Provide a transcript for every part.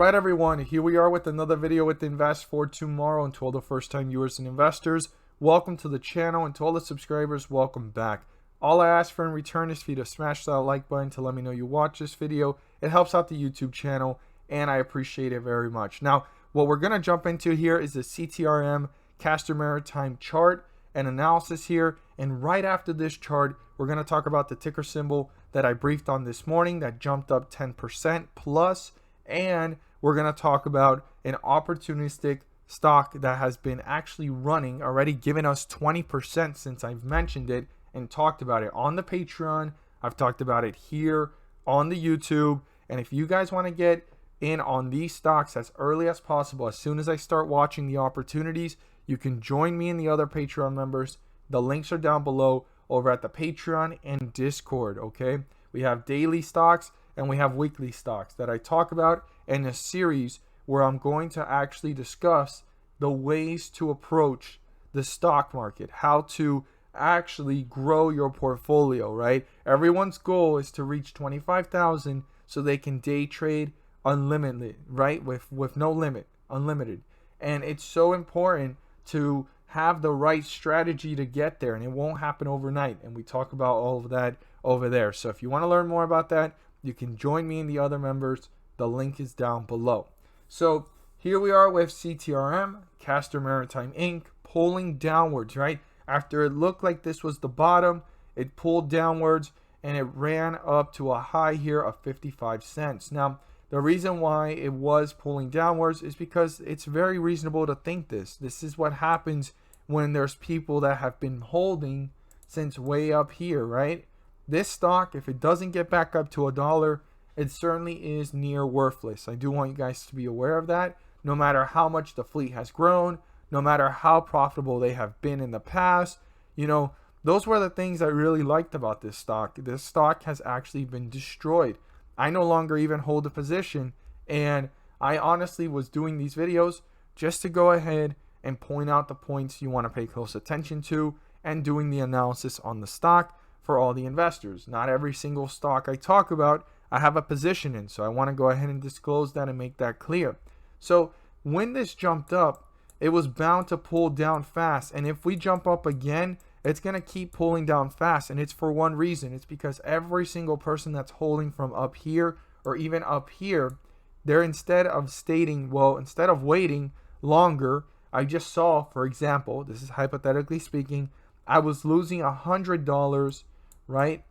Right, everyone, here we are with another video with Invest for Tomorrow. And to all the first time viewers and investors, welcome to the channel, and to all the subscribers, welcome back. All I ask for in return is for you to smash that like button to let me know you watch this video. It helps out the YouTube channel and I appreciate it very much. Now, what we're going to jump into here is the Ctrm Castor Maritime chart and analysis here. And right after this chart, we're going to talk about the ticker symbol that I briefed on this morning that jumped up 10% plus, and we're going to talk about an opportunistic stock that has been actually running, already given us 20% since I've mentioned it and talked about it on the Patreon. I've talked about it here on the YouTube. And if you guys want to get in on these stocks as early as possible, as soon as I start watching the opportunities, you can join me and the other Patreon members. The links are down below over at the Patreon and Discord, okay? We have daily stocks and we have weekly stocks that I talk about in a series where I'm going to actually discuss the ways to approach the stock market, how to actually grow your portfolio, right? Everyone's goal is to reach 25,000 so they can day trade unlimited, right? With no limit, unlimited. And it's so important to have the right strategy to get there, and it won't happen overnight. And we talk about all of that over there. So if you want to learn more about that, you can join me and the other members. The link is down below. So here we are with CTRM, Castor Maritime Inc., pulling downwards, right? After it looked like this was the bottom, it pulled downwards and it ran up to a high here of 55 cents. Now, the reason why it was pulling downwards is because it's very reasonable to think this. This is what happens when there's people that have been holding since way up here, right? This stock, if it doesn't get back up to $1, it certainly is near worthless. I do want you guys to be aware of that. No matter how much the fleet has grown, no matter how profitable they have been in the past, you know, those were the things I really liked about this stock. This stock has actually been destroyed. I no longer even hold a position, and I honestly was doing these videos just to go ahead and point out the points you want to pay close attention to and doing the analysis on the stock for all the investors. Not every single stock I talk about I have a position in, so I want to go ahead and disclose that and make that clear. So when this jumped up, it was bound to pull down fast, and if we jump up again, it's going to keep pulling down fast, and it's for one reason. It's because every single person that's holding from up here or even up here, they're instead of waiting longer, I just saw, for example, this is hypothetically speaking, I was losing $100 right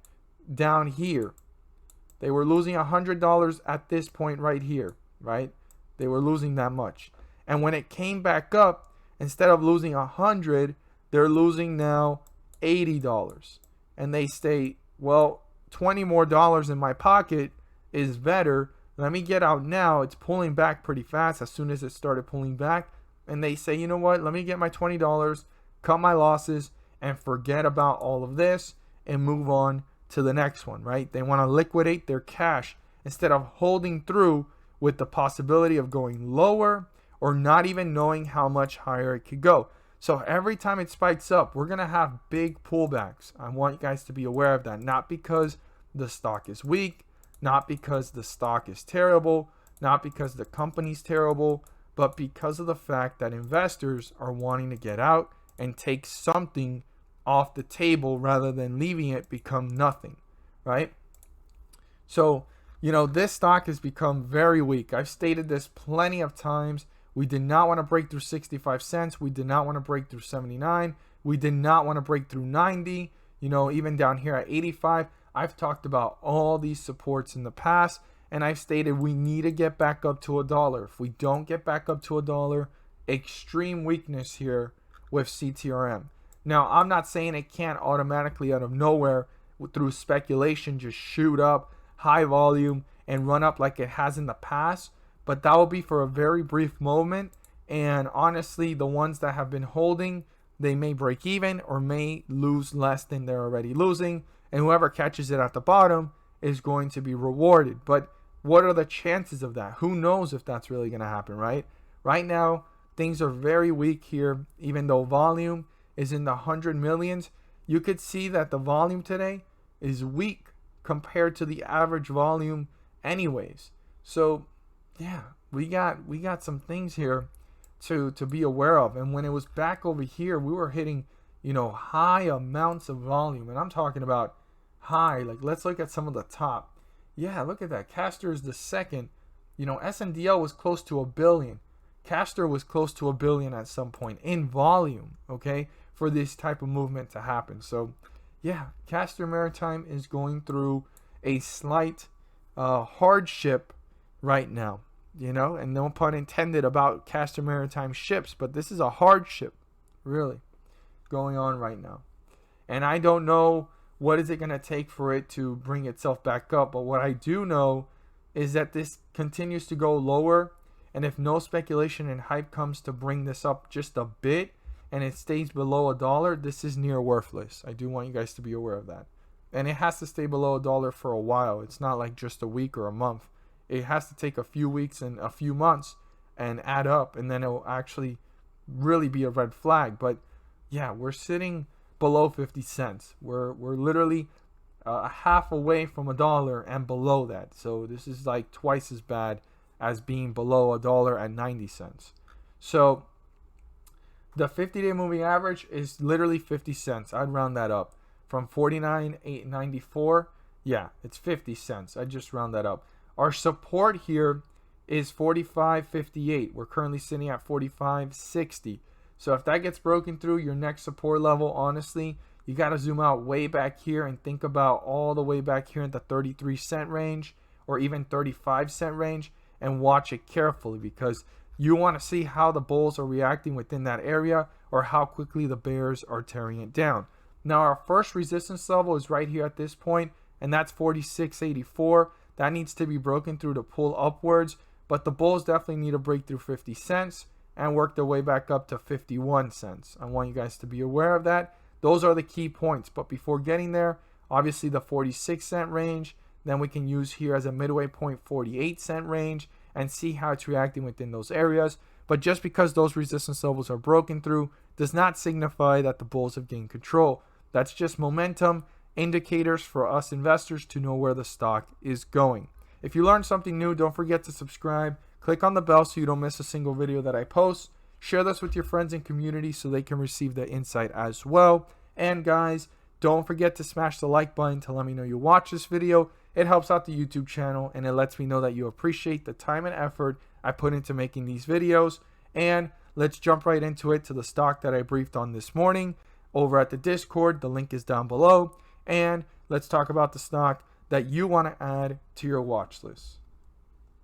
down here. They were losing $100 at this point right here, right? They were losing that much. And when it came back up, instead of losing 100, they're losing now $80. And they say, well, $20 more in my pocket is better. Let me get out now. It's pulling back pretty fast as soon as it started pulling back. And they say, you know what? Let me get my $20, cut my losses, and forget about all of this and move on to the next one, right? They want to liquidate their cash instead of holding through with the possibility of going lower or not even knowing how much higher it could go. So every time it spikes up, we're going to have big pullbacks. I want you guys to be aware of that. Not because the stock is weak, not because the stock is terrible, not because the company's terrible, but because of the fact that investors are wanting to get out and take something off the table rather than leaving it become nothing, right? So, you know, this stock has become very weak. I've stated this plenty of times. We did not want to break through 65 cents. We did not want to break through 79. We did not want to break through 90. You know, even down here at 85. I've talked about all these supports in the past, and I've stated we need to get back up to $1. If we don't get back up to $1, extreme weakness here with CTRM. Now, I'm not saying it can't automatically out of nowhere through speculation just shoot up high volume and run up like it has in the past, but that will be for a very brief moment. And honestly, the ones that have been holding, they may break even or may lose less than they're already losing, and whoever catches it at the bottom is going to be rewarded. But what are the chances of that? Who knows if that's really going to happen, right? Right now, things are very weak here, even though volume is in the 100 millions. You could see that the volume today is weak compared to the average volume anyways. So yeah, we got some things here to be aware of. And when it was back over here, we were hitting, you know, high amounts of volume. And I'm talking about high. Like, let's look at some of the top. Yeah, look at that. Castor is the second. You know, SNDL was close to 1 billion. Castor was close to 1 billion at some point in volume, okay, for this type of movement to happen. So, yeah, Castor Maritime is going through a slight hardship right now, you know, and no pun intended about Castor Maritime ships, but this is a hardship, really, going on right now. And I don't know what is it going to take for it to bring itself back up, but what I do know is that this continues to go lower, and if no speculation and hype comes to bring this up just a bit, and it stays below $1, this is near worthless. I do want you guys to be aware of that. And it has to stay below $1 for a while. It's not like just a week or a month. It has to take a few weeks and a few months and add up, and then it will actually really be a red flag. But yeah, we're sitting below 50 cents. We're literally half away from $1 and below that. So this is like twice as bad as being below $1 at 90 cents. So the 50-day moving average is literally 50 cents. I'd round that up from 49.894. Yeah, it's 50 cents. I just round that up. Our support here is 45.58. We're currently sitting at 45.60. So if that gets broken through, your next support level, honestly, you got to zoom out way back here and think about all the way back here in the 33-cent range or even 35-cent range, and watch it carefully, because you want to see how the bulls are reacting within that area or how quickly the bears are tearing it down. Now, our first resistance level is right here at this point, and that's 46.84. That needs to be broken through to pull upwards, but the bulls definitely need to break through 50 cents and work their way back up to 51 cents. I want you guys to be aware of that. Those are the key points. But before getting there, obviously the 46-cent range, then we can use here as a midway point 48-cent range and see how it's reacting within those areas. But just because those resistance levels are broken through does not signify that the bulls have gained control. That's just momentum indicators for us investors to know where the stock is going. If you learned something new, don't forget to subscribe. Click on the bell so you don't miss a single video that I post. Share this with your friends and community so they can receive the insight as well. And guys, don't forget to smash the like button to let me know you watch this video. It helps out the YouTube channel, and it lets me know that you appreciate the time and effort I put into making these videos. And let's jump right into it, to the stock that I briefed on this morning over at the Discord. The link is down below. And let's talk about the stock that you want to add to your watch list.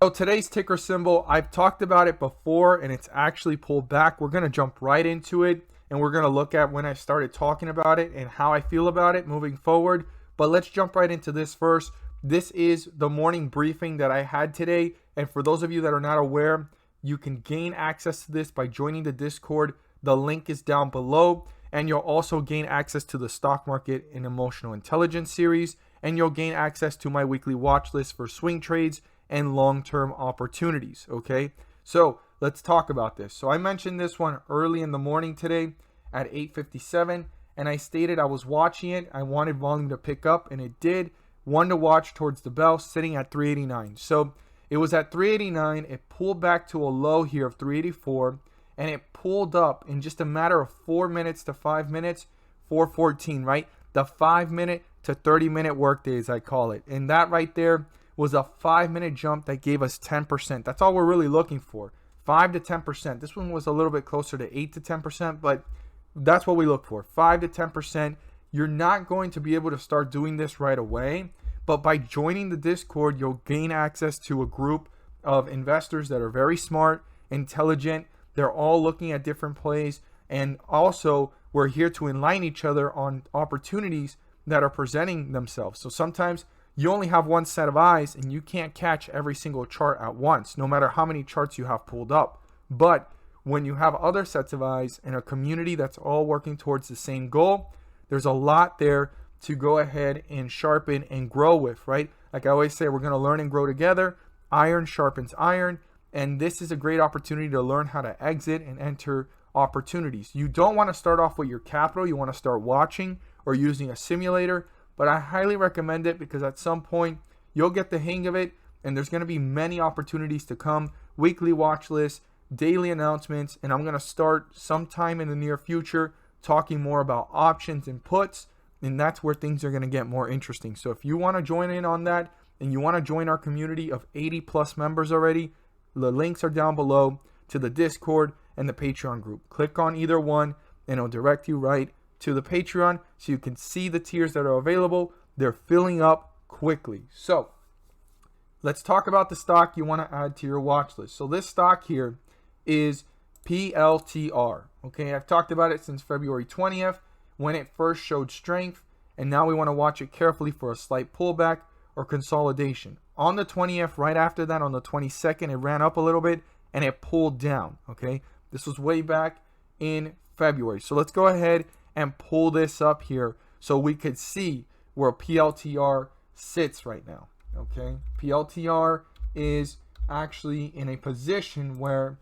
So today's ticker symbol, I've talked about it before, and it's actually pulled back. We're going to jump right into it, and we're going to look at when I started talking about it and how I feel about it moving forward. But let's jump right into this first. This is the morning briefing that I had today, and for those of you that are not aware, you can gain access to this by joining the Discord. The link is down below, and you'll also gain access to the Stock Market and Emotional Intelligence series, and you'll gain access to my weekly watch list for swing trades and long-term opportunities. Okay, so let's talk about this. So I mentioned this one early in the morning today at 8:57, and I stated I was watching it. I wanted volume to pick up, and it did. One to watch towards the bell, sitting at 389. So it was at 389. It pulled back to a low here of 384, and it pulled up in just a matter of 4 minutes to 5 minutes, 414, right? The 5-minute to 30-minute workdays, I call it. And that right there was a 5-minute jump that gave us 10%. That's all we're really looking for, 5 to 10%. This one was a little bit closer to 8 to 10%, but that's what we look for, 5 to 10%. You're not going to be able to start doing this right away, but by joining the Discord, you'll gain access to a group of investors that are very smart, intelligent. They're all looking at different plays, and also we're here to enlighten each other on opportunities that are presenting themselves. So sometimes you only have one set of eyes and you can't catch every single chart at once, no matter how many charts you have pulled up. But when you have other sets of eyes in a community that's all working towards the same goal, there's a lot there to go ahead and sharpen and grow with, right? Like I always say, we're going to learn and grow together. Iron sharpens iron. And this is a great opportunity to learn how to exit and enter opportunities. You don't want to start off with your capital. You want to start watching or using a simulator. But I highly recommend it, because at some point you'll get the hang of it, and there's going to be many opportunities to come weekly watch list, daily announcements, and I'm going to start sometime in the near future talking more about options and puts, and that's where things are going to get more interesting. So if you want to join in on that and you want to join our community of 80 plus members already, the links are down below to the Discord and the Patreon group. Click on either one and it'll direct you right to the Patreon so you can see the tiers that are available. They're filling up quickly. So let's talk about the stock you want to add to your watch list. So this stock here is PLTR. Okay, I've talked about it since February 20th when it first showed strength, and now we want to watch it carefully for a slight pullback or consolidation. On the 20th, right after that, on the 22nd, it ran up a little bit and it pulled down. Okay, this was way back in February. So let's go ahead and pull this up here so we could see where PLTR sits right now. Okay, PLTR is actually in a position where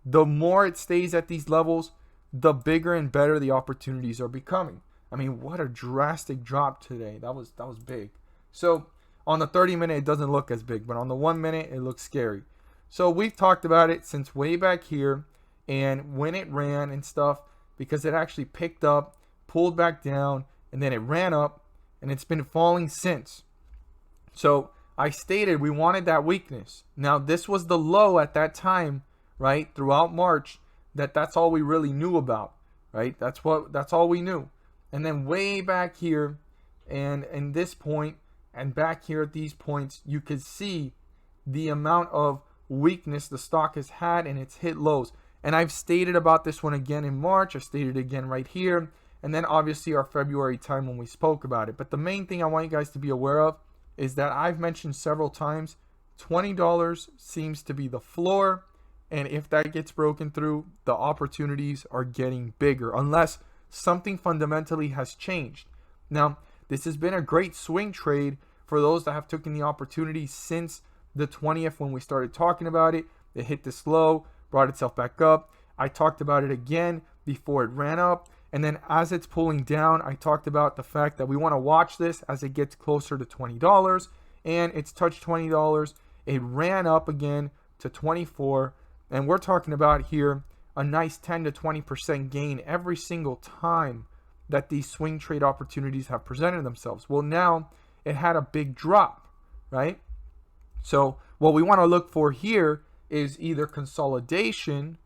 the more it stays at these levels, the bigger and better the opportunities are becoming. I mean, what a drastic drop today. That was big. So on the 30-minute, it doesn't look as big, but on the 1 minute, it looks scary. So we've talked about it since way back here, and when it ran and stuff, because it actually picked up, pulled back down, and then it ran up, and it's been falling since. So I stated we wanted that weakness. Now this was the low at that time, right? Throughout March, that's all we really knew about, right? That's all we knew. And then way back here, and in this point, and back here at these points, you could see the amount of weakness the stock has had, and it's hit lows. And I've stated about this one again in March. I stated it again right here. And then obviously our February time when we spoke about it. But the main thing I want you guys to be aware of is that I've mentioned several times, $20 seems to be the floor. And if that gets broken through, the opportunities are getting bigger unless something fundamentally has changed. Now, this has been a great swing trade for those that have taken the opportunity since the 20th when we started talking about it. It hit this low, brought itself back up. I talked about it again before it ran up. And then as it's pulling down, I talked about the fact that we want to watch this as it gets closer to $20. And it's touched $20. It ran up again to 24. And we're talking about here a nice 10 to 20% gain every single time that these swing trade opportunities have presented themselves. Well, now it had a big drop, right? So what we want to look for here is either consolidation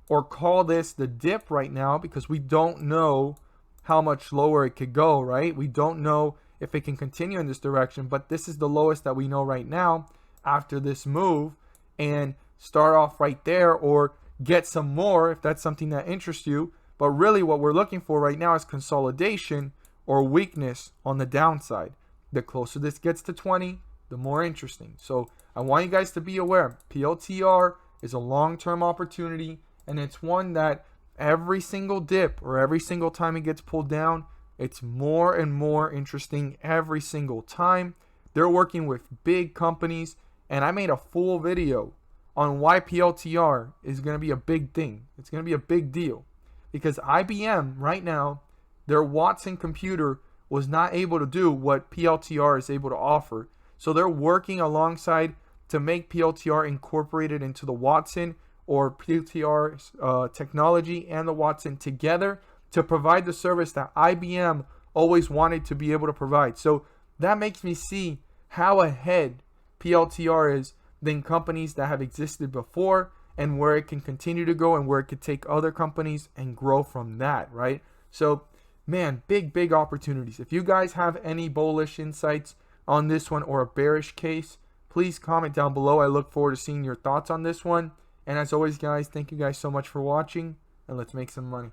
or call this the dip right now, because we don't know how much lower it could go, right? We don't know if it can continue in this direction, but this is the lowest that we know right now after this move, and start off right there or get some more if that's something that interests you. But really what we're looking for right now is consolidation or weakness on the downside. The closer this gets to 20, the more interesting. So I want you guys to be aware, PLTR is a long-term opportunity, and it's one that every single dip or every single time it gets pulled down, it's more and more interesting every single time. They're working with big companies, and I made a full video on why PLTR is going to be a big thing. It's going to be a big deal because IBM right now, their Watson computer was not able to do what PLTR is able to offer. So they're working alongside to make PLTR incorporated into the Watson or PLTR technology and the Watson together to provide the service that IBM always wanted to be able to provide. So that makes me see how ahead PLTR is than companies that have existed before, and where it can continue to go and where it could take other companies and grow from that, right? So, man, big opportunities. If you guys have any bullish insights on this one or a bearish case, please comment down below. I look forward to seeing your thoughts on this one. And as always, guys, thank you guys so much for watching, and let's make some money.